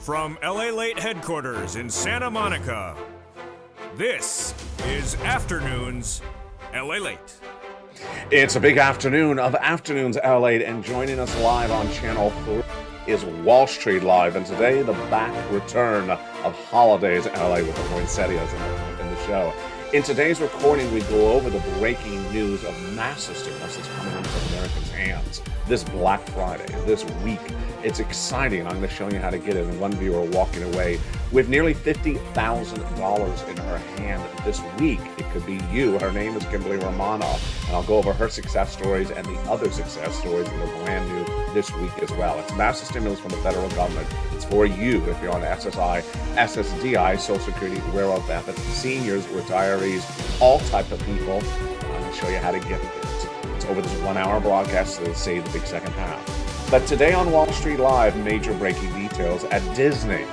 From LALATE headquarters in Santa Monica, this is Afternoons LALATE. It's a big afternoon of Afternoons LALATE, and joining us live on Channel 3 is Wall Street Live, and today the back return of Holidays LA with the poinsettias in the show. In today's recording, we go over the breaking news of massive stimulus that's coming into Americans' hands this Black Friday, this week. It's exciting. I'm going to show you how to get it. And one viewer walking away with nearly $50,000 in her hand this week. It could be you. Her name is Kimberly Romano, and I'll go over her success stories and the other success stories that are brand new this week as well. It's massive stimulus from the federal government. It's for you if you're on SSI, SSDI, Social Security, railroad benefits, seniors, retirees, all type of people. I'm going to show you how to get it. It's over this 1 hour broadcast, so save the big second half. But today on Wall Street Live, major breaking details at Disney.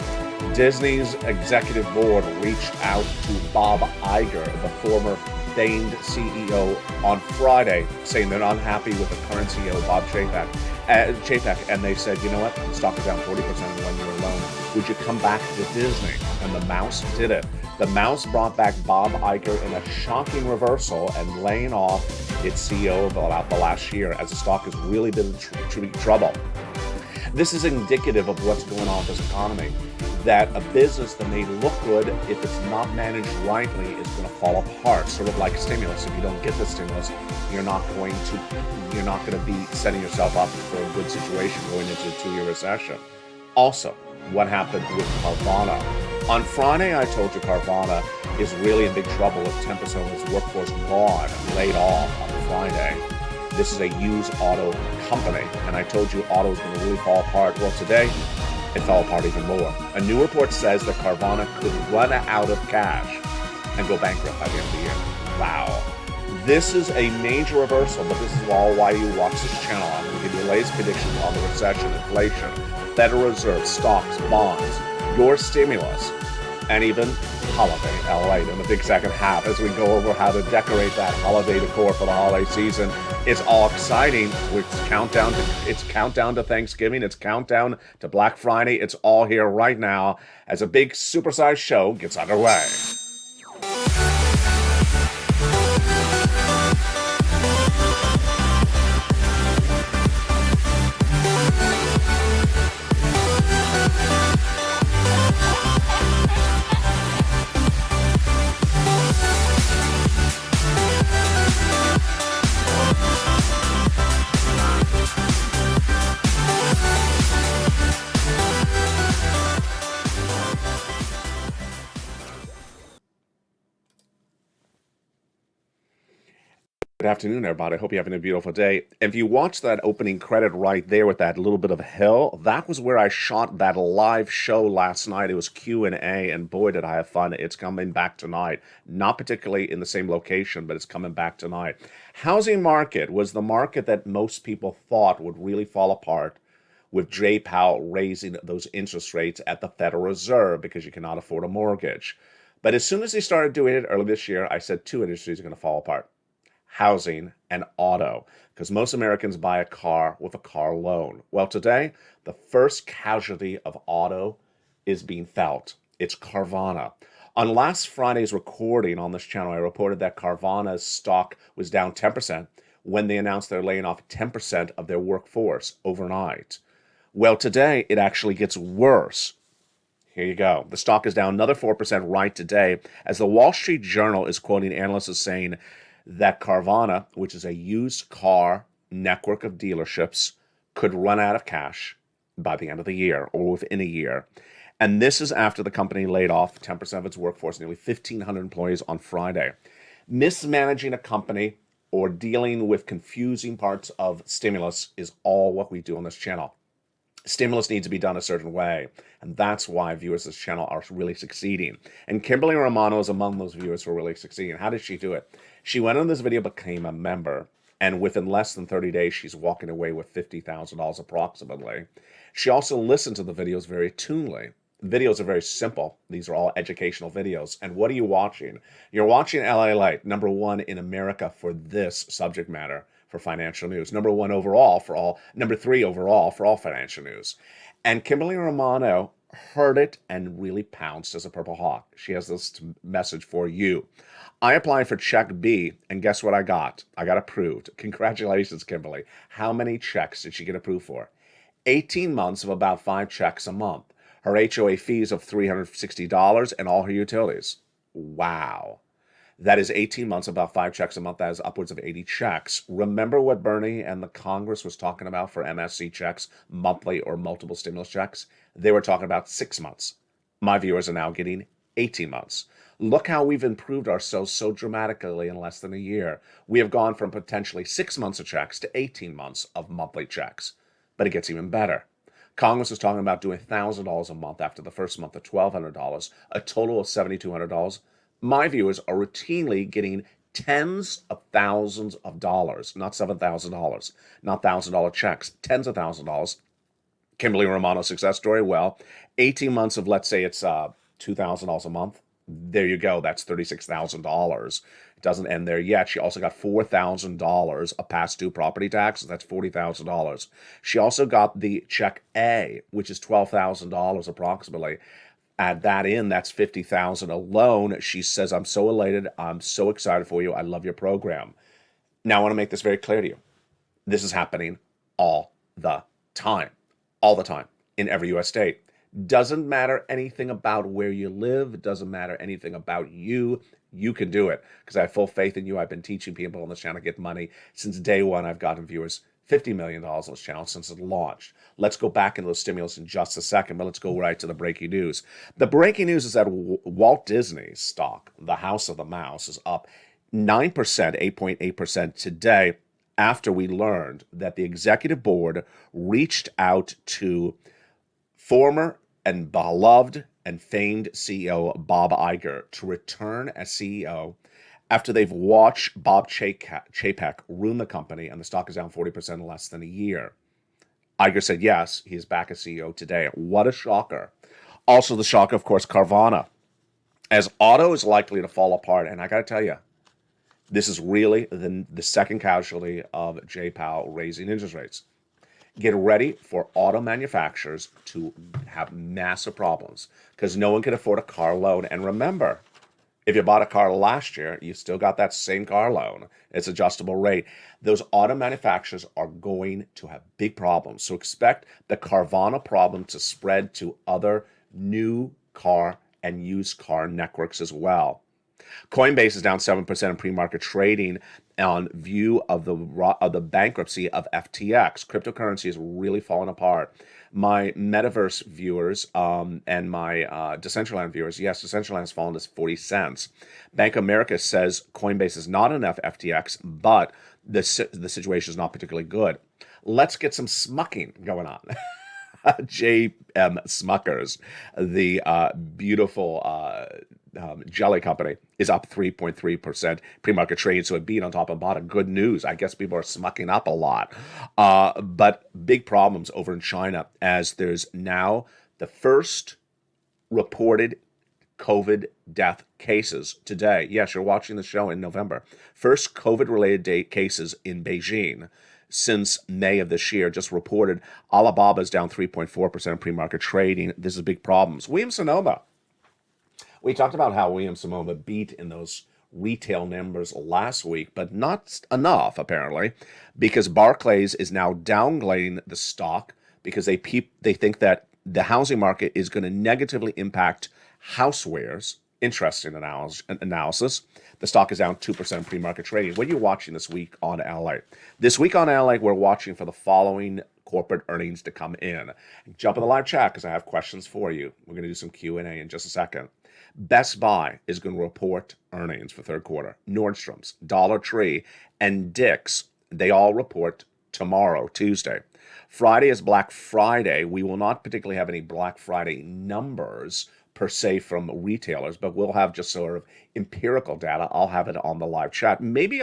Disney's executive board reached out to Bob Iger, the former famed CEO, on Friday, saying they're unhappy with the current CEO, Bob Chapek, and they said, you know what, the stock is down 40% in 1 year alone. Would you come back to Disney? And the mouse did it. The mouse brought back Bob Iger in a shocking reversal and laying off its CEO of about the last year, as the stock has really been in trouble. This is indicative of what's going on with this economy, that a business that may look good, if it's not managed rightly, is going to fall apart, sort of like stimulus. If you don't get the stimulus, you're not going to be setting yourself up for a good situation going into a 2-year recession. Also, what happened with Carvana? On Friday, I told you Carvana is really in big trouble with 10% of its workforce gone, laid off on Friday. This is a used auto company, and I told you auto is going to really fall apart. Well, today, it fell apart even more. A new report says that Carvana could run out of cash and go bankrupt by the end of the year. Wow. This is a major reversal, but this is all why you watch this channel. I'm going to give you the latest predictions on the recession, inflation, Federal Reserve, stocks, bonds, your stimulus, and even holiday LA in the big second half as we go over how to decorate that holiday decor for the holiday season. It's all exciting. It's countdown to Thanksgiving. It's countdown to Black Friday. It's all here right now as a big supersized show gets underway. Good afternoon, everybody. I hope you're having a beautiful day. If you watch that opening credit right there with that little bit of a hill, that was where I shot that live show last night. It was Q&A, and boy, did I have fun. It's coming back tonight. Not particularly in the same location, but it's coming back tonight. Housing market was the market that most people thought would really fall apart with Jay Powell raising those interest rates at the Federal Reserve because you cannot afford a mortgage. But as soon as he started doing it early this year, I said two industries are going to fall apart. Housing and auto, because most Americans buy a car with a car loan. Well, today, the first casualty of auto is being felt. It's Carvana. On last Friday's recording on this channel, I reported that Carvana's stock was down 10% when they announced they're laying off 10% of their workforce overnight. Well, today, it actually gets worse. Here you go. The stock is down another 4% right today, as the Wall Street Journal is quoting analysts as saying that Carvana, which is a used car network of dealerships, could run out of cash by the end of the year or within a year. And this is after the company laid off 10% of its workforce, nearly 1,500 employees on Friday. Mismanaging a company or dealing with confusing parts of stimulus is all what we do on this channel. Stimulus needs to be done a certain way, and that's why viewers of this channel are really succeeding. And Kimberly Romano is among those viewers who are really succeeding. How did she do it? She went on this video, became a member, and within less than 30 days, she's walking away with $50,000 approximately. She also listened to the videos very tunely. Videos are very simple. These are all educational videos. And what are you watching? You're watching LALATE, number one in America for this subject matter for financial news. Number 3 overall for all financial news. And Kimberly Romano heard it and really pounced as a Purple Hawk. She has this message for you. I applied for check B, and guess what I got? I got approved. Congratulations, Kimberly. How many checks did she get approved for? 18 months of about 5 checks a month. Her HOA fees of $360 and all her utilities. Wow. That is 18 months, about 5 checks a month. That is upwards of 80 checks. Remember what Bernie and the Congress was talking about for MSC checks, monthly or multiple stimulus checks? They were talking about 6 months. My viewers are now getting 18 months. Look how we've improved ourselves so dramatically in less than a year. We have gone from potentially 6 months of checks to 18 months of monthly checks. But it gets even better. Congress is talking about doing $1,000 a month after the first month of $1,200, a total of $7,200. My viewers are routinely getting tens of thousands of dollars, not $7,000, not $1,000 checks, tens of thousands of dollars. Kimberly Romano's success story, well, 18 months of, let's say it's $2,000 a month. There you go. That's $36,000. It doesn't end there yet. She also got $4,000 of past due property taxes. That's $40,000. She also got the check A, which is $12,000 approximately. Add that in, that's $50,000 alone. She says, I'm so elated. I'm so excited for you. I love your program. Now, I want to make this very clear to you. This is happening all the time. All the time in every U.S. state. Doesn't matter anything about where you live. It doesn't matter anything about you. You can do it because I have full faith in you. I've been teaching people on this channel to get money since day one. I've gotten viewers $50 million on this channel since it launched. Let's go back into the stimulus in just a second, but let's go right to the breaking news. The breaking news is that Walt Disney's stock, the House of the Mouse, is up 9%, 8.8% today after we learned that the executive board reached out to former and beloved and famed CEO Bob Iger to return as CEO after they've watched Bob Chapek ruin the company and the stock is down 40% in less than a year. Iger said yes, he is back as CEO today. What a shocker. Also the shock, of course, Carvana. As auto is likely to fall apart, and I got to tell you, this is really the second casualty of Jay Powell raising interest rates. Get ready for auto manufacturers to have massive problems because no one can afford a car loan. And remember, if you bought a car last year, you still got that same car loan. It's adjustable rate. Those auto manufacturers are going to have big problems. So expect the Carvana problem to spread to other new car and used car networks as well. Coinbase is down 7% in pre-market trading on view of the bankruptcy of FTX. Cryptocurrency is really falling apart. My metaverse viewers and my Decentraland viewers, yes, Decentraland has fallen to 40 cents. Bank of America says Coinbase is not enough FTX, but the situation is not particularly good. Let's get some smucking going on. J.M. Smuckers, the beautiful jelly company, is up 3.3% pre-market trade, so it beat on top of bottom. Good news. I guess people are smucking up a lot. But big problems over in China as there's now the first reported COVID death cases today. Yes, you're watching the show in November. First COVID-related cases in Beijing since May of this year, just reported. Alibaba's down 3.4% in pre-market trading. This is big problems. Williams-Sonoma. We talked about how Williams-Sonoma beat in those retail numbers last week, but not enough, apparently, because Barclays is now downgrading the stock because they think that the housing market is going to negatively impact housewares. Interesting analysis. The stock is down 2% pre-market trading. What are you watching this week on LA? This week on LA, we're watching for the following corporate earnings to come in. Jump in the live chat because I have questions for you. We're going to do some Q&A in just a second. Best Buy is going to report earnings for third quarter. Nordstrom's, Dollar Tree, and Dick's, they all report tomorrow, Tuesday. Friday is Black Friday. We will not particularly have any Black Friday numbers per se from retailers, but we'll have just sort of empirical data. I'll have it on the live chat. Maybe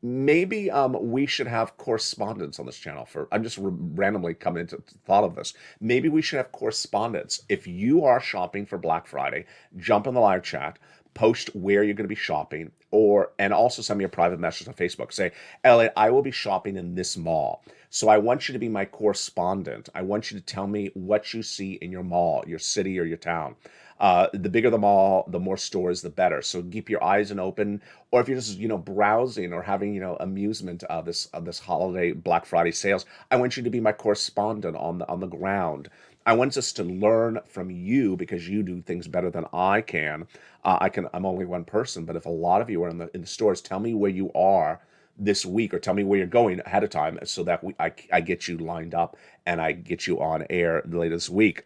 we should have correspondence on this channel I'm just randomly coming into thought of this. Maybe we should have correspondence. If you are shopping for Black Friday, jump in the live chat, post where you're going to be shopping. and also send me a private message on Facebook. Say, Elliot, I will be shopping in this mall. So I want you to be my correspondent. I want you to tell me what you see in your mall, your city, or your town. The bigger the mall, the more stores, the better. So keep your eyes and open. Or if you're just, browsing or having, amusement of this holiday Black Friday sales, I want you to be my correspondent on the ground. I want us to learn from you because you do things better than I can. I'm only one person, but if a lot of you are in the stores, tell me where you are this week, or tell me where you're going ahead of time, so that I get you lined up and I get you on air later this week.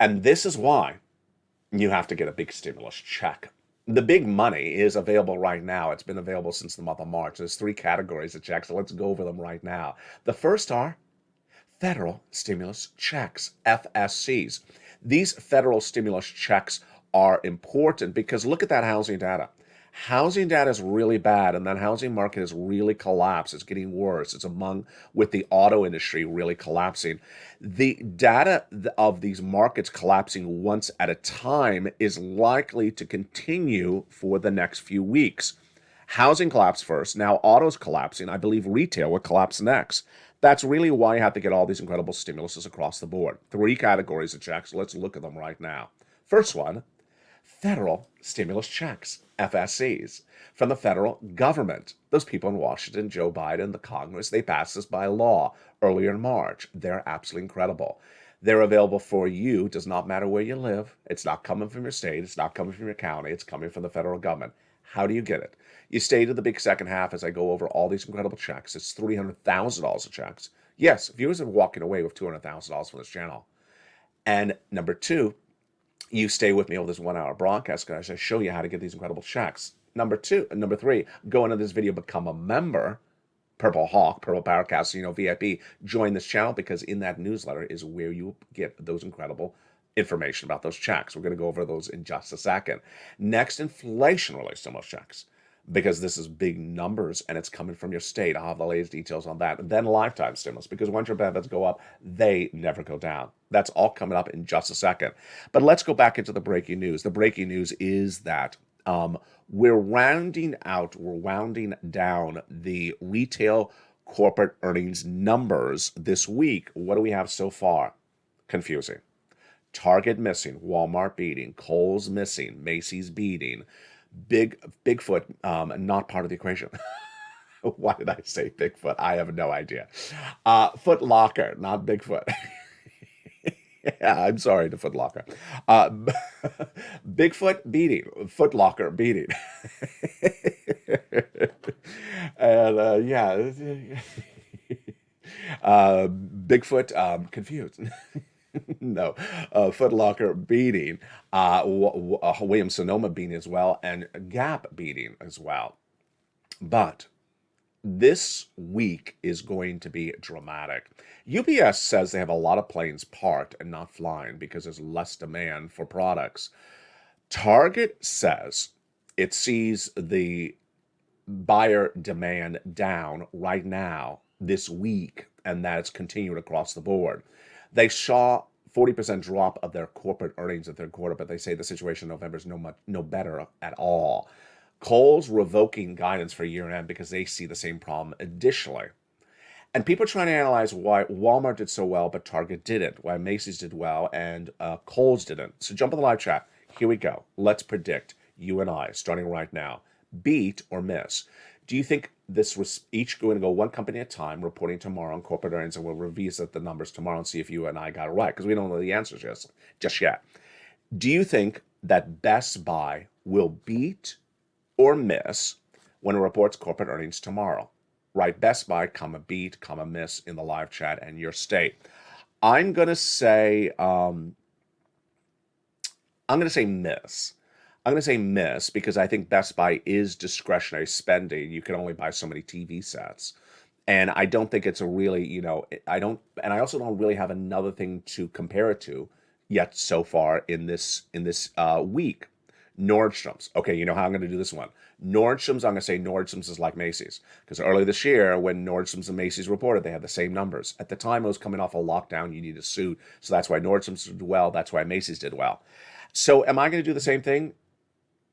And this is why you have to get a big stimulus check. The big money is available right now. It's been available since the month of March. There's 3 categories of checks, so let's go over them right now. The first are federal stimulus checks, FSCs. These federal stimulus checks are important because look at that housing data. Housing data is really bad, and that housing market has really collapsed. It's getting worse. It's with the auto industry really collapsing. The data of these markets collapsing once at a time is likely to continue for the next few weeks. Housing collapsed first. Now auto's collapsing. I believe retail will collapse next. That's really why you have to get all these incredible stimuluses across the board. 3 categories of checks. Let's look at them right now. First one, federal stimulus checks, FSCs, from the federal government. Those people in Washington, Joe Biden, the Congress, they passed this by law earlier in March. They're absolutely incredible. They're available for you. It does not matter where you live. It's not coming from your state. It's not coming from your county. It's coming from the federal government. How do you get it? You stay to the big second half as I go over all these incredible checks. It's $300,000 of checks. Yes, viewers are walking away with $200,000 from this channel. And number 2, you stay with me over this 1-hour broadcast because I show you how to get these incredible checks. Number 3, go into this video, become a member, Purple Hawk, Purple Powercast, VIP. Join this channel because in that newsletter is where you get those incredible information about those checks. We're going to go over those in just a second. Next, inflation-related stimulus checks, because this is big numbers and it's coming from your state. I'll have the latest details on that. And then lifetime stimulus, because once your benefits go up, they never go down. That's all coming up in just a second. But let's go back into the breaking news. The breaking news is that we're rounding down the retail corporate earnings numbers this week. What do we have so far? Confusing. Target missing, Walmart beating, Kohl's missing, Macy's beating, Bigfoot not part of the equation. Why did I say Bigfoot? I have no idea. Foot Locker, not Bigfoot. Yeah, I'm sorry to Foot Locker. Bigfoot beating, Foot Locker beating. And Bigfoot confused. No, Foot Locker beating, Williams-Sonoma beating as well, and Gap beating as well. But this week is going to be dramatic. UPS says they have a lot of planes parked and not flying because there's less demand for products. Target says it sees the buyer demand down right now this week, and that it's continuing across the board. They saw 40% drop of their corporate earnings at their quarter, but they say the situation in November is no better at all. Kohl's revoking guidance for year-end because they see the same problem additionally. And people are trying to analyze why Walmart did so well, but Target didn't, why Macy's did well, and Kohl's didn't. So jump in the live chat. Here we go. Let's predict, you and I, starting right now, beat or miss. Do you think this was each going to go one company at a time, reporting tomorrow on corporate earnings, and we'll revisit the numbers tomorrow and see if you and I got it right, because we don't know the answers just yet. Do you think that Best Buy will beat or miss when it reports corporate earnings tomorrow? Write Best Buy, beat, miss in the live chat and your state. I'm going to say miss. I'm going to say miss because I think Best Buy is discretionary spending. You can only buy so many TV sets. And I don't think it's a really, I also don't really have another thing to compare it to yet so far in this week. Nordstrom's. Okay, you know how I'm going to do this one. Nordstrom's, I'm going to say Nordstrom's is like Macy's. Because earlier this year, when Nordstrom's and Macy's reported, they had the same numbers. At the time, it was coming off a lockdown. You need a suit. So that's why Nordstrom's did well. That's why Macy's did well. So am I going to do the same thing?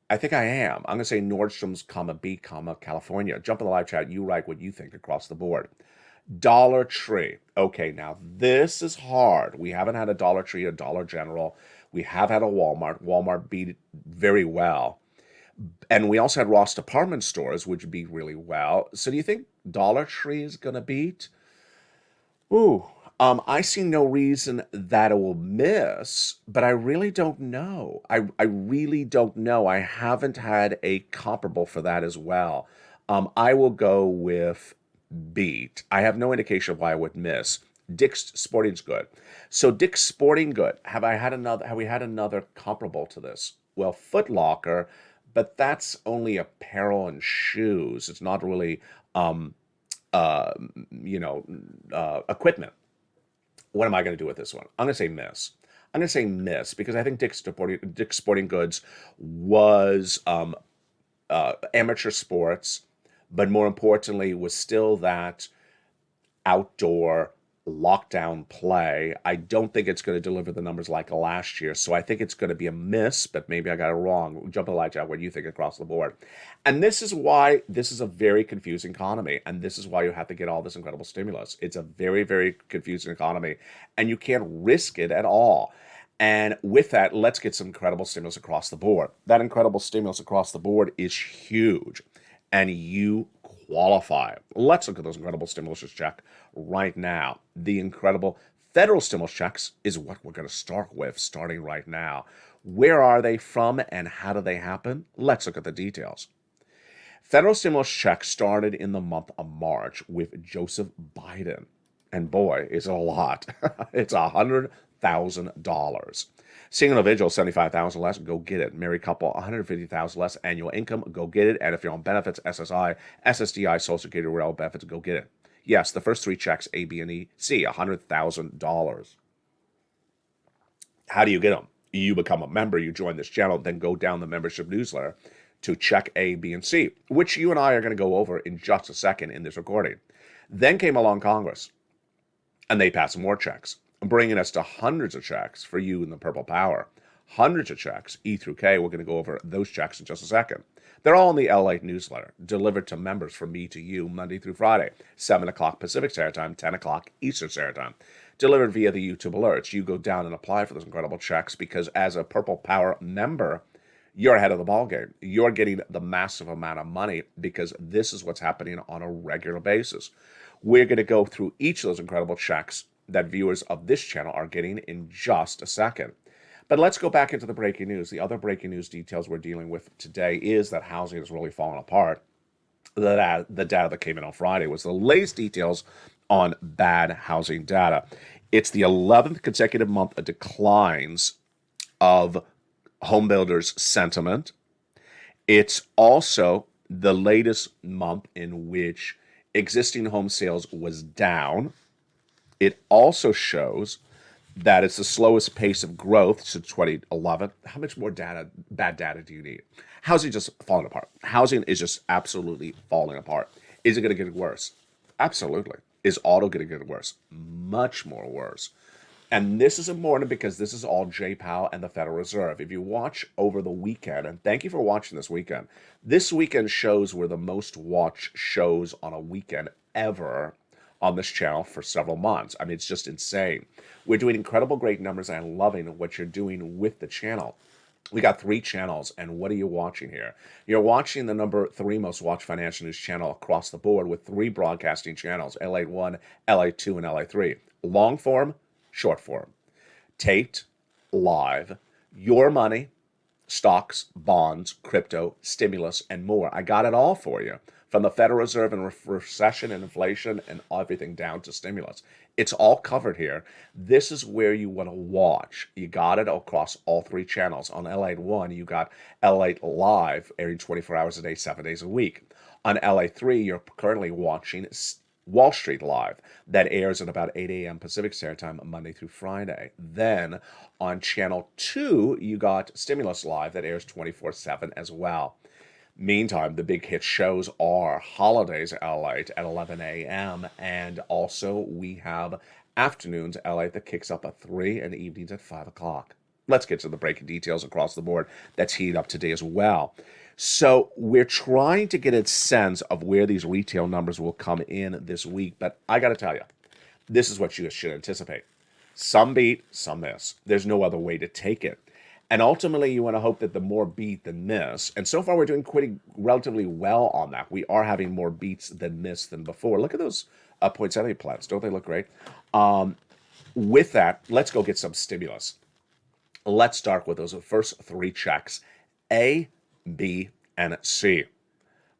I think I am. I'm going to say Nordstrom's, comma, B, comma, California. Jump in the live chat. You write what you think across the board. Dollar Tree. Okay, now this is hard. We haven't had a Dollar Tree, a Dollar General. We have had a Walmart. Walmart beat it very well. And we also had Ross Department Stores, which beat really well. So do you think Dollar Tree is going to beat? Ooh, I see no reason that it will miss, but I really don't know. I really don't know. I haven't had a comparable for that as well. I will go with beat. I have no indication of why I would miss. Dick's Sporting Good. So Dick's Sporting Good. Have we had another comparable to this? Well, Foot Locker, but that's only apparel and shoes. It's not really um, uh, equipment. What am I going to do with this one? I'm going to say miss. I'm going to say miss because I think Dick's Sporting Goods was amateur sports, but more importantly, was still that outdoor lockdown play. I don't think it's going to deliver the numbers like last year. So I think it's going to be a miss, but maybe I got it wrong. Jump in the light chat. What do you think across the board? And this is why this is a very confusing economy. And this is why you have to get all this incredible stimulus. It's a very, very confusing economy. And you can't risk it at all. And with that, let's get some incredible stimulus across the board. That incredible stimulus across the board is huge. And you qualify. Let's look at those incredible stimulus check right now. The incredible federal stimulus checks is what we're going to start with starting right now. Where are they from and how do they happen? Let's look at the details. Federal stimulus checks started in the month of March with Joseph Biden. And boy, is it a lot. It's $100,000. Single individual, $75,000 less, go get it. Married couple, $150,000 less annual income, go get it. And if you're on benefits, SSI, SSDI, Social Security, rail benefits, go get it. Yes, the first three checks, A, B, and E, C, $100,000. How do you get them? You become a member, you join this channel, then go down the membership newsletter to check A, B, and C, which you and I are going to go over in just a second in this recording. Then came along Congress, and they passed more checks, bringing us to hundreds of checks for you in the Purple Power. Hundreds of checks, E through K. We're going to go over those checks in just a second. They're all in the LALATE newsletter, delivered to members from me to you Monday through Friday, 7 o'clock Pacific Standard Time, 10 o'clock Eastern Standard Time. Delivered via the YouTube alerts. You go down and apply for those incredible checks because as a Purple Power member, you're ahead of the ballgame. You're getting the massive amount of money because this is what's happening on a regular basis. We're going to go through each of those incredible checks that viewers of this channel are getting in just a second. But let's go back into the breaking news. The other breaking news details we're dealing with today is that housing is really falling apart. The data that came in on Friday was the latest details on bad housing data. It's the 11th consecutive month of declines of home builders' sentiment. It's also the latest month in which existing home sales was down. It also shows that it's the slowest pace of growth since 2011. How much more bad data do you need? Housing just falling apart. Housing is just absolutely falling apart. Is it going to get worse? Absolutely. Is auto going to get worse? Much more worse. And this is important because this is all Jay Powell and the Federal Reserve. If you watch over the weekend, and thank you for watching this weekend shows were the most watched shows on a weekend ever on this channel for several months. I mean, it's just insane. We're doing incredible great numbers, and I'm loving what you're doing with the channel. We got 3 channels, and what are you watching here? You're watching the number 3 most watched financial news channel across the board with 3 broadcasting channels, LA1, LA2, and LA3. Long form, short form. Taped, live, your money, stocks, bonds, crypto, stimulus, and more. I got it all for you. From the Federal Reserve and recession and inflation and everything down to stimulus. It's all covered here. This is where you want to watch. You got it across all 3 channels. On LA1, you got LA Live airing 24 hours a day, 7 days a week. On LA3, you're currently watching Wall Street Live. That airs at about 8 a.m. Pacific Standard Time, Monday through Friday. Then on Channel 2, you got Stimulus Live that airs 24/7 as well. Meantime, the big hit shows are Holidays LATE at 11 a.m. And also we have Afternoons LATE that kicks up at 3 and evenings at 5 o'clock. Let's get to the breaking details across the board that's heating up today as well. So we're trying to get a sense of where these retail numbers will come in this week, but I got to tell you, this is what you should anticipate. Some beat, some miss. There's no other way to take it. And ultimately, you want to hope that the more beat than miss. And so far, we're doing relatively well on that. We are having more beats than miss than before. Look at those poinsettia plants. Don't they look great? With that, let's go get some stimulus. Let's start with those first three checks, A, B, and C.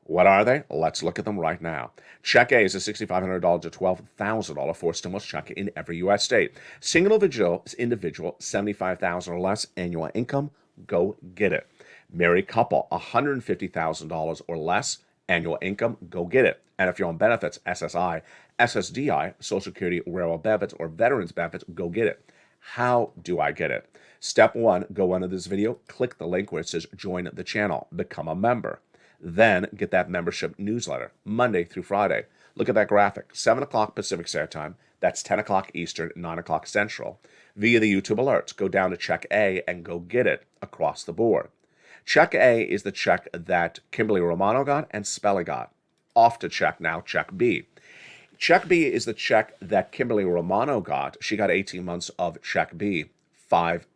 What are they? Let's look at them right now. Check A is a $6,500 to $12,000 for stimulus check in every U.S. state. Single individual, $75,000 or less annual income, go get it. Married couple, $150,000 or less annual income, go get it. And if you're on benefits, SSI, SSDI, Social Security, Railroad benefits, or Veterans benefits, go get it. How do I get it? Step one, go under this video, click the link where it says join the channel, become a member. Then get that membership newsletter Monday through Friday. Look at that graphic, 7 o'clock Pacific Standard Time. That's 10 o'clock Eastern, 9 o'clock Central. Via the YouTube alerts, go down to check A and go get it across the board. Check A is the check that Kimberly Romano got and Spelly got. Off to check now, check B. Check B is the check that Kimberly Romano got. She got 18 months of check B, five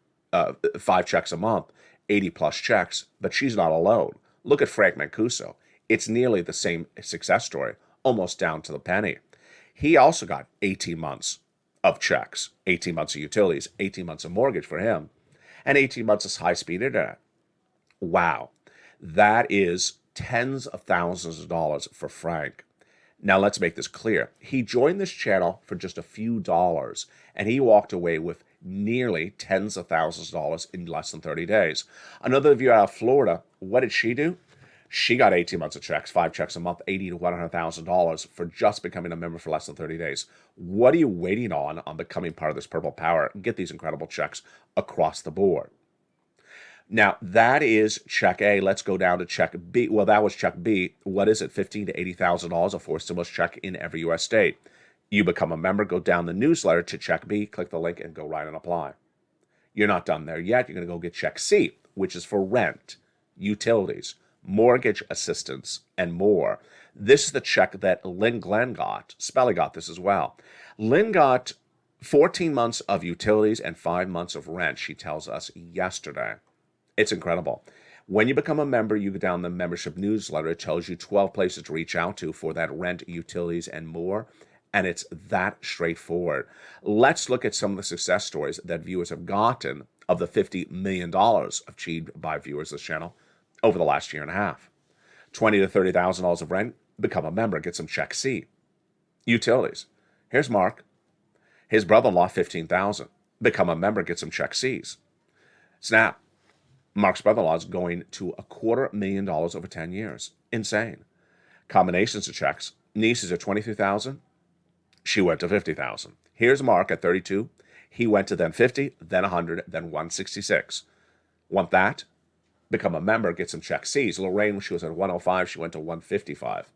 checks a month, 80 plus checks, but she's not alone. Look at Frank Mancuso. It's nearly the same success story, almost down to the penny. He also got 18 months of checks, 18 months of utilities, 18 months of mortgage for him, and 18 months of high-speed internet. Wow. That is tens of thousands of dollars for Frank. Now, let's make this clear. He joined this channel for just a few dollars, and he walked away with nearly tens of thousands of dollars in less than 30 days. Another viewer out of Florida, what did she do? She got 18 months of checks, 5 checks a month, $80,000 to $100,000 for just becoming a member for less than 30 days. What are you waiting on becoming part of this Purple Power? Get these incredible checks across the board. Now, that is check A. Let's go down to check B. Well, that was check B. What is it? $15,000 to $80,000 a forced stimulus check in every U.S. state. You become a member, go down the newsletter to check B, click the link, and go right and apply. You're not done there yet. You're going to go get check C, which is for rent, utilities, mortgage assistance, and more. This is the check that Lynn Glenn got. Spelly got this as well. Lynn got 14 months of utilities and 5 months of rent, she tells us yesterday. It's incredible. When you become a member, you go down the membership newsletter. It tells you 12 places to reach out to for that rent, utilities, and more. And it's that straightforward. Let's look at some of the success stories that viewers have gotten of the $50 million achieved by viewers of this channel over the last year and a half. $20,000 to $30,000 of rent, become a member, get some check C. Utilities. Here's Mark. His brother-in-law, $15,000. Become a member, get some check C's. Snap. Mark's brother-in-law is going to $250,000 over 10 years. Insane. Combinations of checks. Niece is at $23,000. She went to $50,000. Here's Mark at 32. He went to then 50, then 100, then 166. Want that? Become a member, get some check C's. Lorraine, when she was at 105, she went to 155.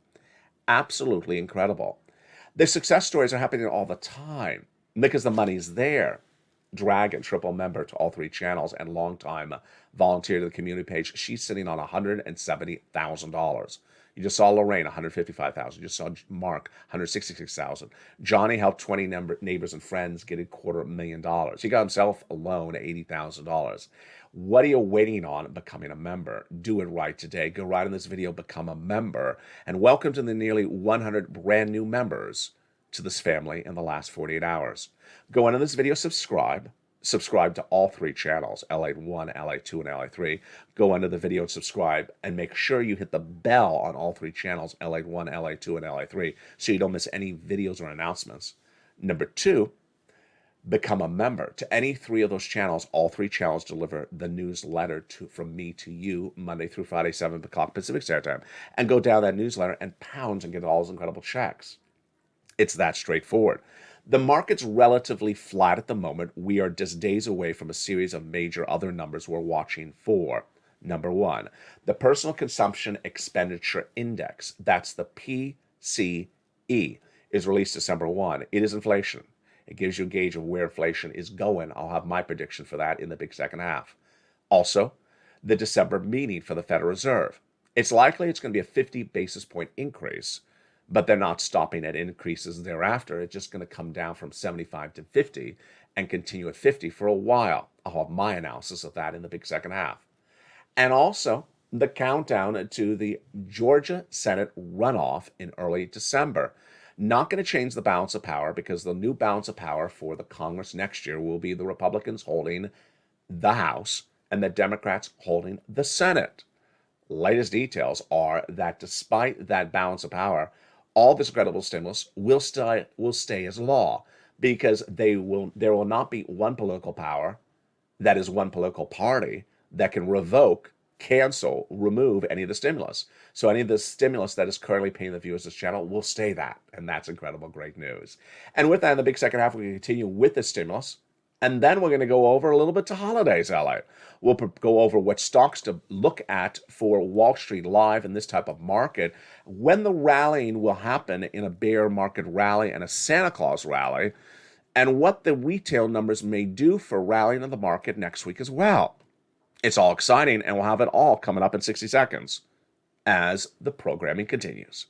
Absolutely incredible. The success stories are happening all the time because the money's there. Dragon, triple member to all 3 channels and longtime volunteer to the community page. She's sitting on $170,000. You just saw Lorraine, $155,000. You just saw Mark, $166,000. Johnny helped 20 neighbors and friends get $250,000. He got himself alone $80,000. What are you waiting on becoming a member? Do it right today. Go right in this video, become a member. And welcome to the nearly 100 brand new members to this family in the last 48 hours. Go into this video, subscribe to all 3 channels, LATE 1, LATE 2, and LATE 3. Go under the video and subscribe, and make sure you hit the bell on all 3 channels, LATE 1, LATE 2, and LATE 3, so you don't miss any videos or announcements. Number 2, become a member. To any 3 of those channels, all 3 channels deliver the newsletter from me to you Monday through Friday, 7 o'clock Pacific Standard Time. And go down that newsletter and pounds and get all those incredible checks. It's that straightforward. The market's relatively flat at the moment. We are just days away from a series of major other numbers we're watching for. Number 1, the Personal Consumption Expenditure Index. That's the PCE, is released December 1. It is inflation. It gives you a gauge of where inflation is going. I'll have my prediction for that in the big second half. Also, the December meeting for the Federal Reserve. It's likely it's going to be a 50 basis point increase, but they're not stopping at increases thereafter. It's just going to come down from 75 to 50 and continue at 50 for a while. I'll have my analysis of that in the big second half. And also the countdown to the Georgia Senate runoff in early December. Not going to change the balance of power, because the new balance of power for the Congress next year will be the Republicans holding the House and the Democrats holding the Senate. Latest details are that despite that balance of power, all this incredible stimulus will stay as law, because there will not be one political power, that is one political party, that can revoke, cancel, remove any of the stimulus. So any of the stimulus that is currently paying the viewers of this channel will stay that. And that's incredible, great news. And with that, in the big second half, we continue with the stimulus. And then we're going to go over a little bit to holidays, LA. We'll go over what stocks to look at for Wall Street Live in this type of market, when the rallying will happen in a bear market rally and a Santa Claus rally, and what the retail numbers may do for rallying of the market next week as well. It's all exciting, and we'll have it all coming up in 60 seconds as the programming continues.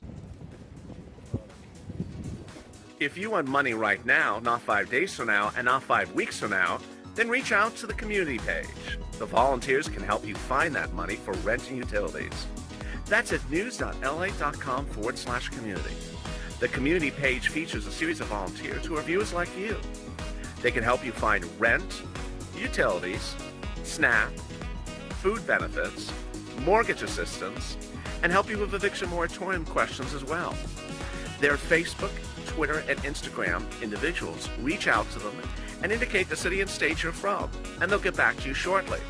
If you want money right now, not 5 days from now, and not 5 weeks from now, then reach out to the community page. The volunteers can help you find that money for rent and utilities. That's at news.la.com/community. The community page features a series of volunteers who are viewers like you. They can help you find rent, utilities, SNAP, food benefits, mortgage assistance, and help you with eviction moratorium questions as well. Their Facebook, Twitter, and Instagram individuals reach out to them and indicate the city and state you're from, and they'll get back to you shortly.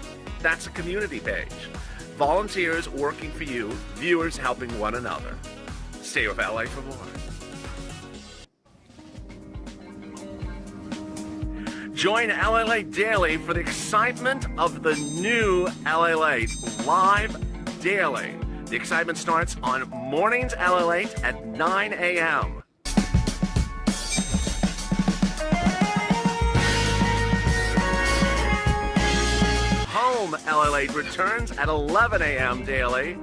That's a community page. Volunteers working for you, viewers helping one another. Stay with LA for more. Join LALATE daily for the excitement of the new LALATE live daily. The excitement starts on mornings LALATE at 9 a.m. Home LALATE returns at 11 a.m. daily.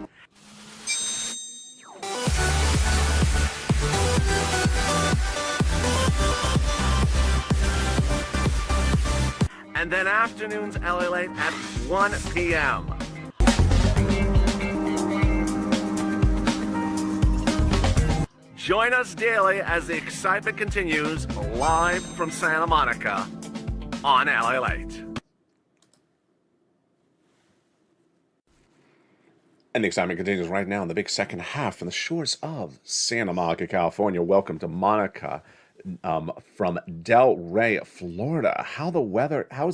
And then afternoons LALATE at 1 p.m. Join us daily as the excitement continues live from Santa Monica on LALATE. And the excitement continues right now in the big second half from the shores of Santa Monica, California. Welcome to Monica from Del Rey, Florida. How is the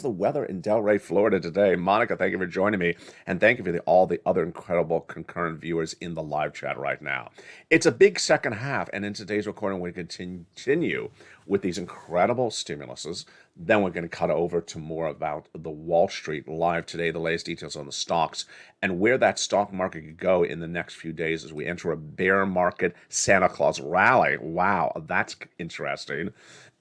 weather in Del Rey, Florida today? Monica, thank you for joining me, and thank you for all the other incredible concurrent viewers in the live chat right now. It's a big second half, and in today's recording, we continue with these incredible stimuluses. Then we're going to cut over to more about the Wall Street Live today, the latest details on the stocks, and where that stock market could go in the next few days as we enter a bear market Santa Claus rally. Wow, that's interesting.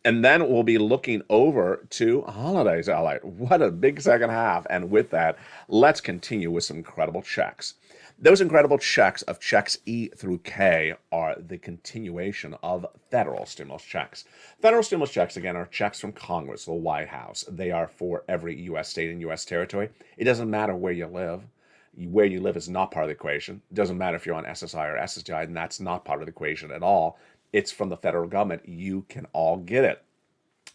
And then we'll be looking over to holidays, LA. What a big second half. And with that, let's continue with some incredible checks. Those incredible checks of checks E through K are the continuation of federal stimulus checks. Federal stimulus checks, again, are checks from Congress, the White House. They are for every U.S. state and U.S. territory. It doesn't matter where you live. Where you live is not part of the equation. It doesn't matter if you're on SSI or SSDI, and that's not part of the equation at all. It's from the federal government. You can all get it.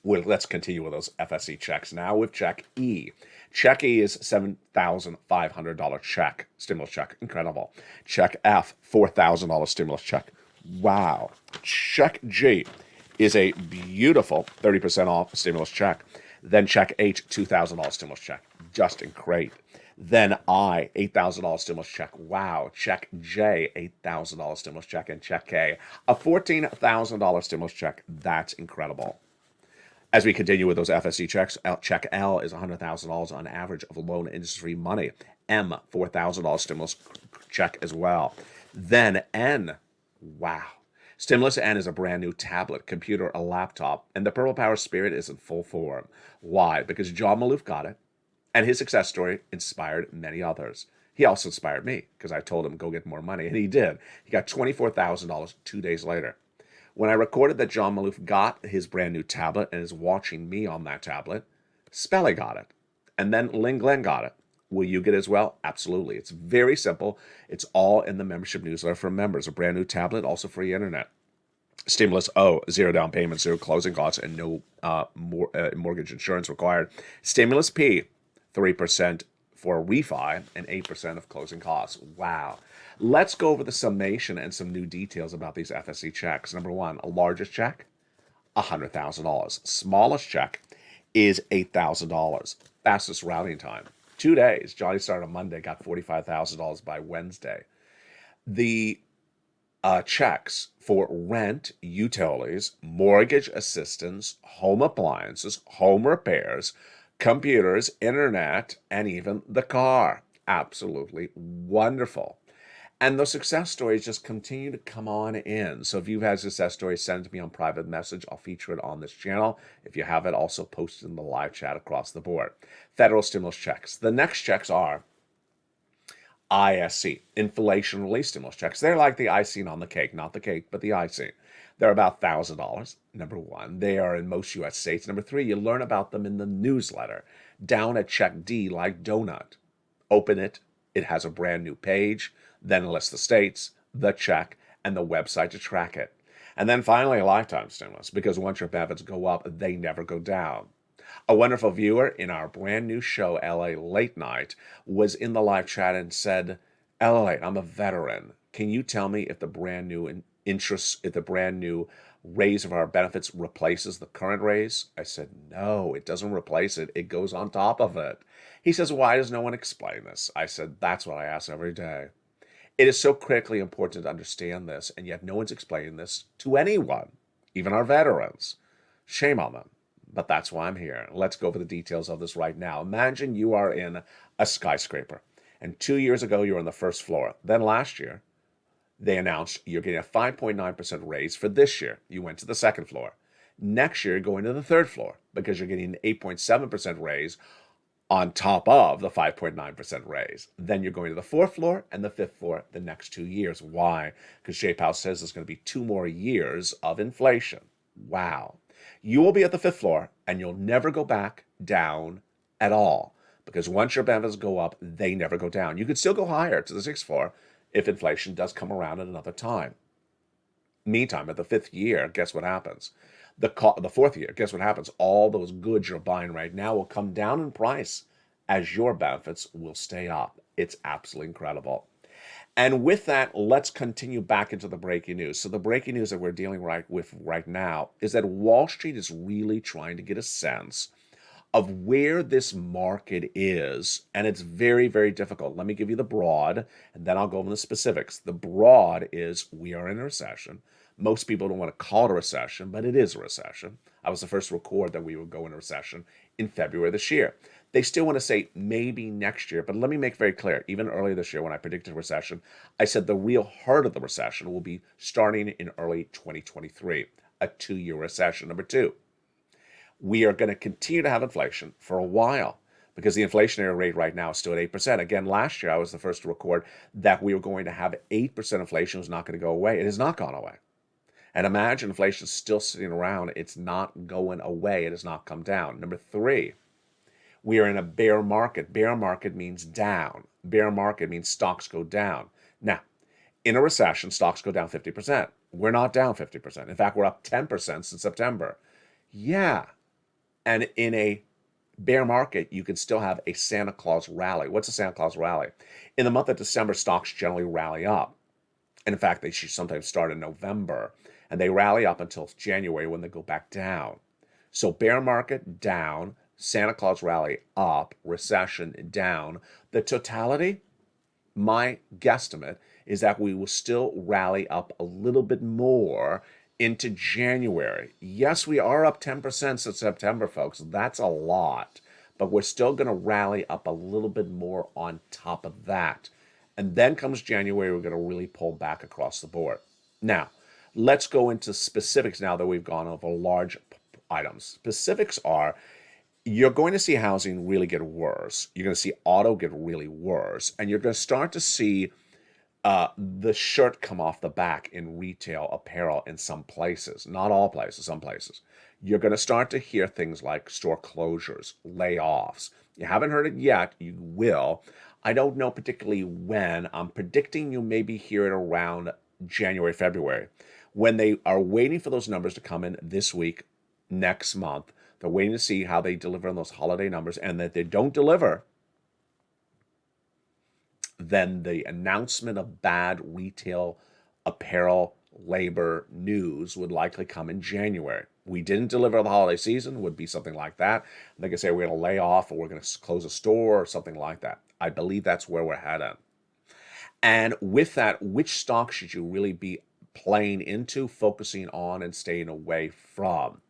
Well, let's continue with those FSC checks now with check E. Check E is $7,500 check, stimulus check. Incredible. Check F, $4,000 stimulus check. Wow. Check G is a beautiful 30% off stimulus check. Then check H, $2,000 stimulus check. Just great. Then I, $8,000 stimulus check. Wow. Check J, $8,000 stimulus check. And check K, a $14,000 stimulus check. That's incredible. As we continue with those FSC checks, check L is $100,000 on average of loan industry money. M, $4,000 stimulus check as well. Then N, wow, Stimulus N is a brand new tablet, computer, a laptop, and the Purple Power spirit is in full form. Why? Because John Maloof got it, and his success story inspired many others. He also inspired me because I told him go get more money, and he did. He got $24,000 2 days later. When I recorded that John Maloof got his brand new tablet and is watching me on that tablet, Spelly got it. And then Lynn Glenn got it. Will you get it as well? Absolutely. It's very simple. It's all in the membership newsletter for members. A brand new tablet, also free internet. Stimulus O, zero down payment, zero closing costs, and no mortgage insurance required. Stimulus P, 3% for refi and 8% of closing costs. Wow. Let's go over the summation and some new details about these FSC checks. Number one, a largest check, $100,000. Smallest check is $8,000. Fastest routing time, 2 days. Johnny started on Monday, got $45,000 by Wednesday. The checks for rent, utilities, mortgage assistance, home appliances, home repairs, computers, internet, and even the car. Absolutely wonderful. And the success stories just continue to come on in. So if you've had success stories, send it to me on private message. I'll feature it on this channel. If you have it, also post it in the live chat across the board. Federal stimulus checks. The next checks are ISC, inflation relief stimulus checks. They're like the icing on the cake, not the cake, but the icing. They're about $1,000, number one. They are in most U.S. states. Number three, you learn about them in the newsletter. Down at check D, like donut. Open it. It has a brand new page. Then it lists the states, the check, and the website to track it. And then finally, a lifetime stimulus, because once your benefits go up, they never go down. A wonderful viewer in our brand new show, LA Late Night, was in the live chat and said, LA, I'm a veteran. Can you tell me if the brand new if the brand new raise of our benefits replaces the current raise? I said, no, it doesn't replace it. It goes on top of it. He says, why does no one explain this? I said, that's what I ask every day. It is so critically important to understand this, and yet no one's explaining this to anyone, even our veterans. Shame on them. But that's why I'm here. Let's go over the details of this right now. Imagine you are in a skyscraper, and 2 years ago you were on the first floor. Then last year, they announced you're getting a 5.9% raise for this year. You went to the second floor. Next year, you're going to the third floor because you're getting an 8.7% raise on top of the 5.9% raise. Then you're going to the fourth floor and the fifth floor the next 2 years. Why? Because Jay Powell says there's going to be 2 more years of inflation. Wow. You will be at the fifth floor and you'll never go back down at all. Because once your benefits go up, they never go down. You could still go higher to the sixth floor if inflation does come around at another time. Meantime, at the fifth year, guess what happens? The fourth year, guess what happens? All those goods you're buying right now will come down in price as your benefits will stay up. It's absolutely incredible. And with that, let's continue back into the breaking news. So the breaking news that we're dealing with right now is that Wall Street is really trying to get a sense of where this market is, and it's very, very difficult. Let me give you the broad, and then I'll go over the specifics. The broad is we are in a recession. Most people don't want to call it a recession, but it is a recession. I was the first to record that we would go into recession in February this year. They still want to say maybe next year, but let me make very clear, even earlier this year when I predicted a recession, I said the real heart of the recession will be starting in early 2023, a 2-year recession. Number two, we are going to continue to have inflation for a while because the inflationary rate right now is still at 8%. Again, last year I was the first to record that we were going to have 8% inflation was not going to go away. It has not gone away. And imagine inflation is still sitting around. It's not going away. It has not come down. Number three, we are in a bear market. Bear market means down. Bear market means stocks go down. Now, in a recession, stocks go down 50%. We're not down 50%. In fact, we're up 10% since September. Yeah. And in a bear market, you can still have a Santa Claus rally. What's a Santa Claus rally? In the month of December, stocks generally rally up. And in fact, they should sometimes start in November. And they rally up until January when they go back down. So bear market down, Santa Claus rally up, recession down. The totality, my guesstimate, is that we will still rally up a little bit more into January. Yes, we are up 10% since September, folks. That's a lot. But we're still going to rally up a little bit more on top of that. And then comes January, we're going to really pull back across the board. Now, Let's go into specifics now that we've gone over large items. Specifics are you're going to see housing really get worse. You're going to see auto get really worse. And you're going to start to see the shirt come off the back in retail apparel in some places, not all places, some places. You're going to start to hear things like store closures, layoffs. You haven't heard it yet, you will. I don't know particularly when. I'm predicting you maybe hear it around January, February, when they are waiting for those numbers to come in this week, next month. They're waiting to see how they deliver on those holiday numbers, and that they don't deliver, then the announcement of bad retail apparel labor news would likely come in January. We didn't deliver the holiday season, would be something like that. They could say we're going to lay off or we're going to close a store or something like that. I believe that's where we're headed. And with that, which stock should you really be playing into, focusing on, and staying away from?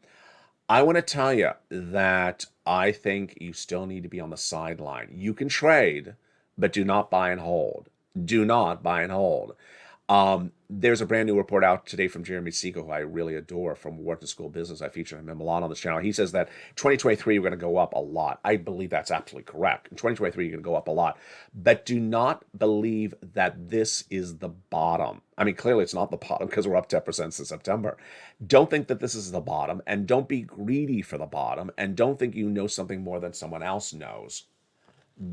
I want to tell you that I think you still need to be on the sideline. You can trade, but do not buy and hold. Do not buy and hold. There's a brand new report out today from Jeremy Siegel, who I really adore, from Wharton School of Business. I feature him in Milan on this channel. He says that 2023, we're going to go up a lot. I believe that's absolutely correct. In 2023, you're going to go up a lot. But do not believe that this is the bottom. I mean, clearly it's not the bottom because we're up 10% since September. Don't think that this is the bottom, and don't be greedy for the bottom, and don't think you know something more than someone else knows,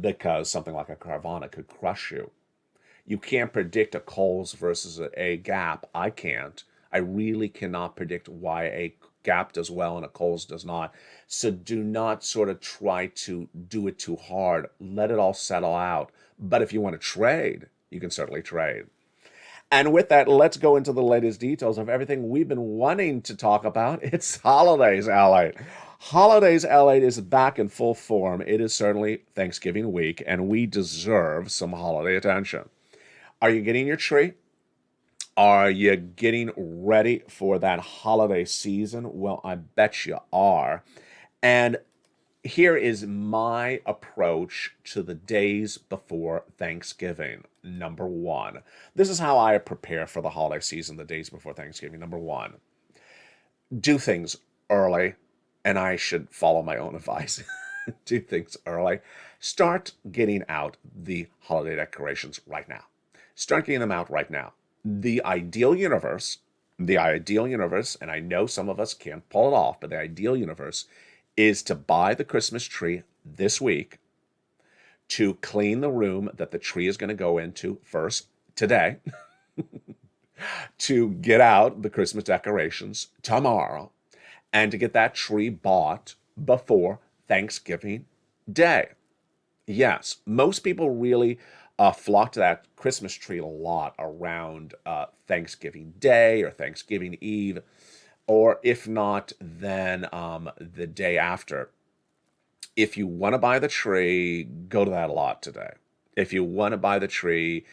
because something like a Carvana could crush you. You can't predict a Kohl's versus a Gap. I can't. I really cannot predict why a Gap does well and a Kohl's does not. So do not sort of try to do it too hard. Let it all settle out. But if you want to trade, you can certainly trade. And with that, let's go into the latest details of everything we've been wanting to talk about. It's Holidays LA. Holidays LA is back in full form. It is certainly Thanksgiving week, and we deserve some holiday attention. Are you getting your tree? Are you getting ready for that holiday season? Well, I bet you are. And here is my approach to the days before Thanksgiving. Number one, this is how I prepare for the holiday season, the days before Thanksgiving. Number one, do things early, and I should follow my own advice. Do things early. Start getting out the holiday decorations right now. Start getting them out right now. The ideal universe, and I know some of us can't pull it off, but the ideal universe is to buy the Christmas tree this week, to clean the room that the tree is going to go into first today, to get out the Christmas decorations tomorrow, and to get that tree bought before Thanksgiving Day. Yes, most people really flock to that Christmas tree a lot around Thanksgiving Day or Thanksgiving Eve, or if not, then the day after. If you want to buy the tree, go to that lot today. If you want to buy the tree,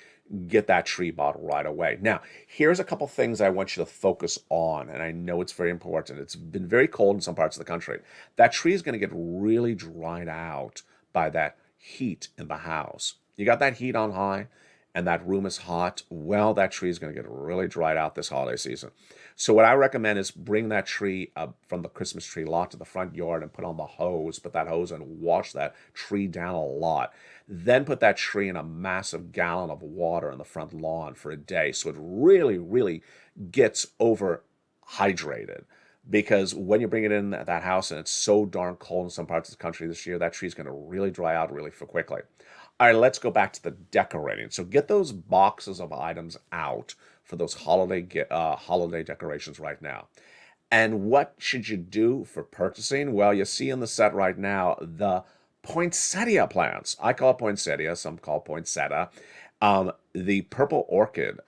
get that tree bought right away. Now, here's a couple things I want you to focus on, and I know it's very important. It's been very cold in some parts of the country. That tree is going to get really dried out by that heat in the house. You got that heat on high and that room is hot, well, that tree is going to get really dried out this holiday season. So what I recommend is bring that tree up from the Christmas tree lot to the front yard and put on the hose, put that hose and wash that tree down a lot. Then put that tree in a massive gallon of water in the front lawn for a day so it really, really gets overhydrated. Because when you bring it in that house and it's so darn cold in some parts of the country this year, that tree's going to really dry out really quickly. All right, let's go back to the decorating. So get those boxes of items out for those holiday decorations right now. And what should you do for purchasing? Well, you see in the set right now the poinsettia plants. I call it poinsettia, some call it poinsettia. The purple orchid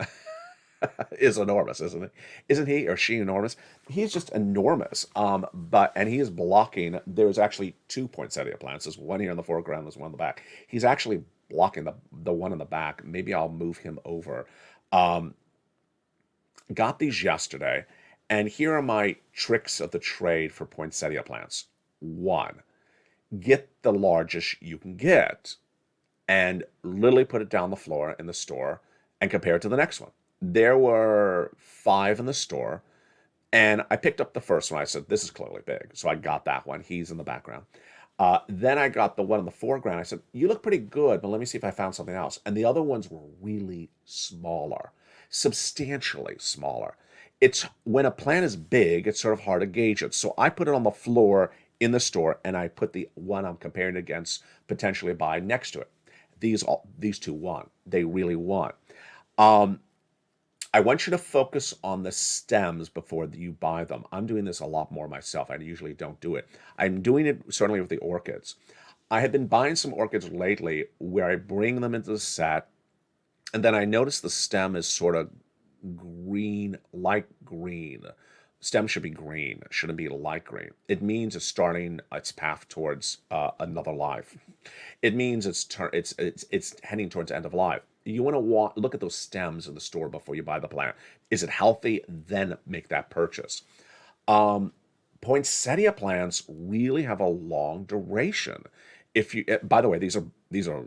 is enormous, isn't it? Isn't he or she enormous? He's just enormous. And he is blocking. There's actually two poinsettia plants. There's one here in the foreground. There's one in the back. He's actually blocking the one in the back. Maybe I'll move him over. Got these yesterday, and here are my tricks of the trade for poinsettia plants. One, get the largest you can get, and literally put it down the floor in the store and compare it to the next one. There were 5 in the store, and I picked up the first one. I said, "This is clearly big," so I got that one. He's in the background. Then I got the one in the foreground. I said, "You look pretty good, but let me see if I found something else." And the other ones were really smaller, substantially smaller. It's when a plant is big, it's sort of hard to gauge it. So I put it on the floor in the store, and I put the one I'm comparing it against potentially buy next to it. These two won. They really won. Um, I want you to focus on the stems before you buy them. I'm doing this a lot more myself. I usually don't do it. I'm doing it certainly with the orchids. I have been buying some orchids lately where I bring them into the set, and then I notice the stem is sort of green, light green. Stem should be green, it shouldn't be light green. It means it's starting its path towards another life. It means it's heading towards end of life. You want to look at those stems in the store before you buy the plant. Is it healthy? Then make that purchase. Um, Poinsettia plants really have a long duration. If you, by the way, these are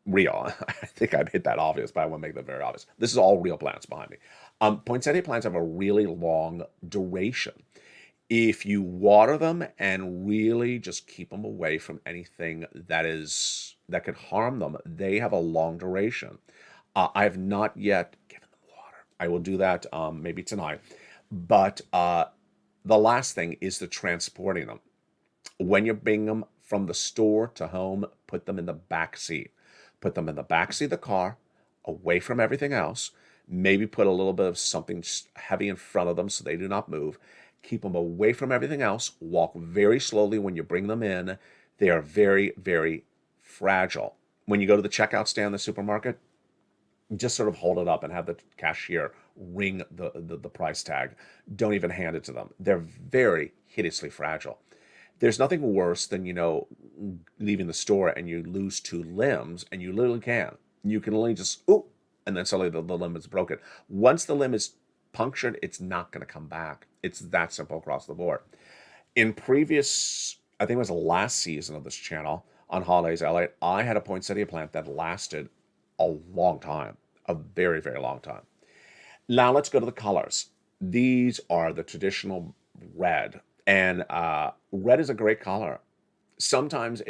real. I think I've hit that obvious, but I want to make that very obvious. This is all real plants behind me. Poinsettia plants have a really long duration. If you water them and really just keep them away from anything that could harm them, they have a long duration. I have not yet given them water. I will do that maybe tonight. But the last thing is the transporting them. When you bring them from the store to home, put them in the back seat. Put them in the back seat of the car, away from everything else. Maybe put a little bit of something heavy in front of them so they do not move. Keep them away from everything else. Walk very slowly when you bring them in. They are very, very fragile. When you go to the checkout stand in the supermarket, just sort of hold it up and have the cashier ring the price tag. Don't even hand it to them. They're very hideously fragile. There's nothing worse than, leaving the store and you lose 2 limbs, and you literally can. You can only just, ooh, and then suddenly the limb is broken. Once the limb is punctured, it's not going to come back. It's that simple across the board. In previous, I think it was the last season of this channel on Holidays LA, I had a poinsettia plant that lasted a long time, a very, very long time. Now let's go to the colors. These are the traditional red, and red is a great color. Sometimes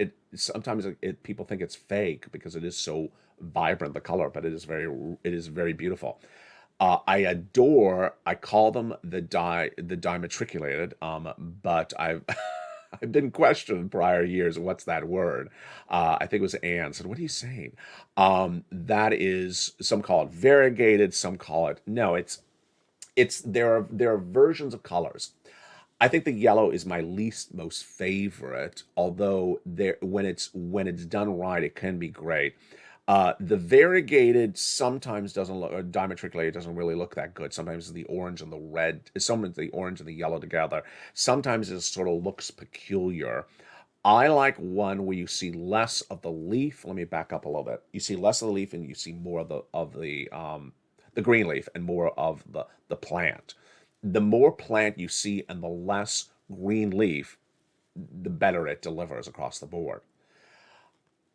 people think it's fake because it is so vibrant, the color, but it is very beautiful. I call them the dimatriculated, but I've I've been questioned in prior years, what's that word? I think it was Anne said, "What are you saying?" That is, some call it variegated, some call it, no, there are versions of colors. I think the yellow is my least most favorite, although when it's done right, it can be great. The variegated sometimes doesn't look, or diametrically, doesn't really look that good. Sometimes the orange and the red, sometimes the orange and the yellow together. Sometimes it sort of looks peculiar. I like one where you see less of the leaf. Let me back up a little bit. You see less of the leaf, and you see more of the green leaf and more of the plant. The more plant you see and the less green leaf, the better it delivers across the board.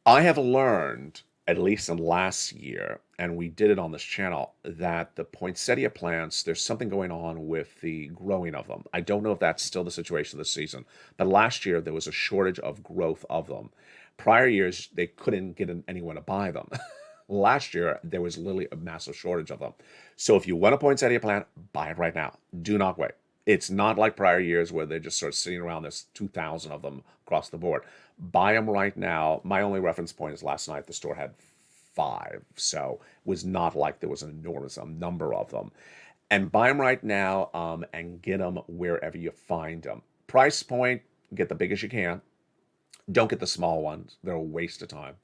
I have learned, at least in last year, and we did it on this channel, that the poinsettia plants, there's something going on with the growing of them. I don't know if that's still the situation this season, but last year there was a shortage of growth of them. Prior years, they couldn't get anyone to buy them. Last year, there was literally a massive shortage of them. So if you want a poinsettia plant, buy it right now. Do not wait. It's not like prior years where they're just sort of sitting around. There's 2,000 of them across the board. Buy them right now. My only reference point is last night the store had 5, so it was not like there was an enormous number of them. And buy them right now, and get them wherever you find them. Price point, get the biggest you can. Don't get the small ones. They're a waste of time.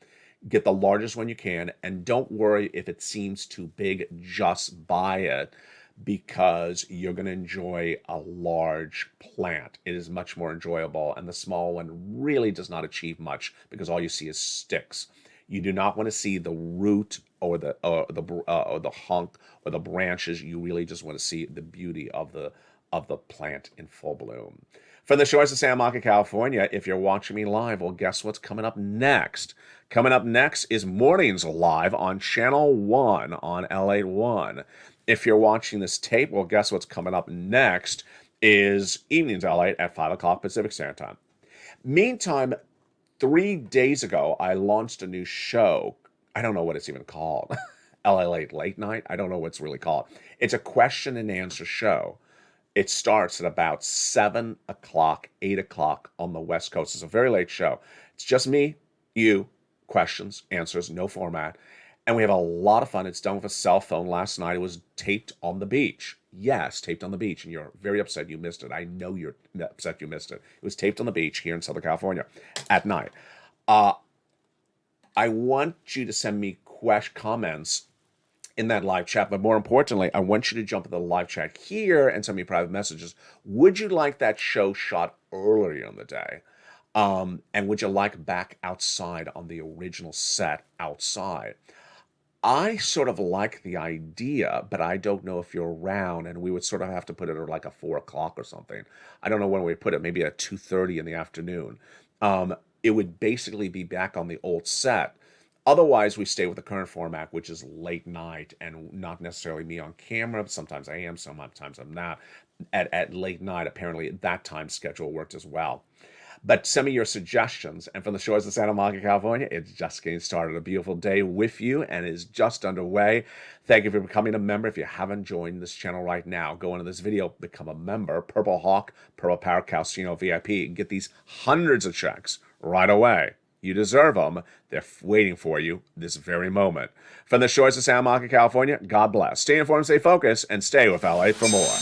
Get the largest one you can, and don't worry if it seems too big. Just buy it, because you're going to enjoy a large plant. It is much more enjoyable, and the small one really does not achieve much because all you see is sticks. You do not want to see the root or the hunk or the branches. You really just want to see the beauty of the plant in full bloom. From the shores of Santa Monica, California, if you're watching me live, well, guess what's coming up next? Coming up next is Mornings Live on Channel 1 on LA1. If you're watching this tape, well, guess what's coming up next is Evenings LA at 5 o'clock Pacific Standard Time. Meantime, 3 days ago, I launched a new show. I don't know what it's even called. LALATE Late Night? I don't know what it's really called. It's a question and answer show. It starts at about 7 o'clock, 8 o'clock on the West Coast. It's a very late show. It's just me, you, questions, answers, no format. And we have a lot of fun. It's done with a cell phone. Last night it was taped on the beach. Yes, taped on the beach. And you're very upset you missed it. I know you're upset you missed it. It was taped on the beach here in Southern California at night. I want you to send me comments in that live chat, but more importantly, I want you to jump in the live chat here and send me private messages. Would you like that show shot earlier in the day? And would you like back outside on the original set outside? I sort of like the idea, but I don't know if you're around, and we would sort of have to put it at like a 4 o'clock or something. I don't know when we put it, maybe at 2:30 in the afternoon. It would basically be back on the old set. Otherwise, we stay with the current format, which is late night and not necessarily me on camera. Sometimes I am, sometimes I'm not. At late night, apparently that time schedule worked as well. But send me your suggestions. And from the shores of Santa Monica, California, it's just getting started. A beautiful day with you, and is just underway. Thank you for becoming a member. If you haven't joined this channel right now, go into this video, become a member. Purple Hawk, Purple Power, Calcino VIP, and get these hundreds of checks right away. You deserve them. They're waiting for you this very moment. From the shores of Santa Monica, California, God bless. Stay informed, stay focused, and stay with LA for more.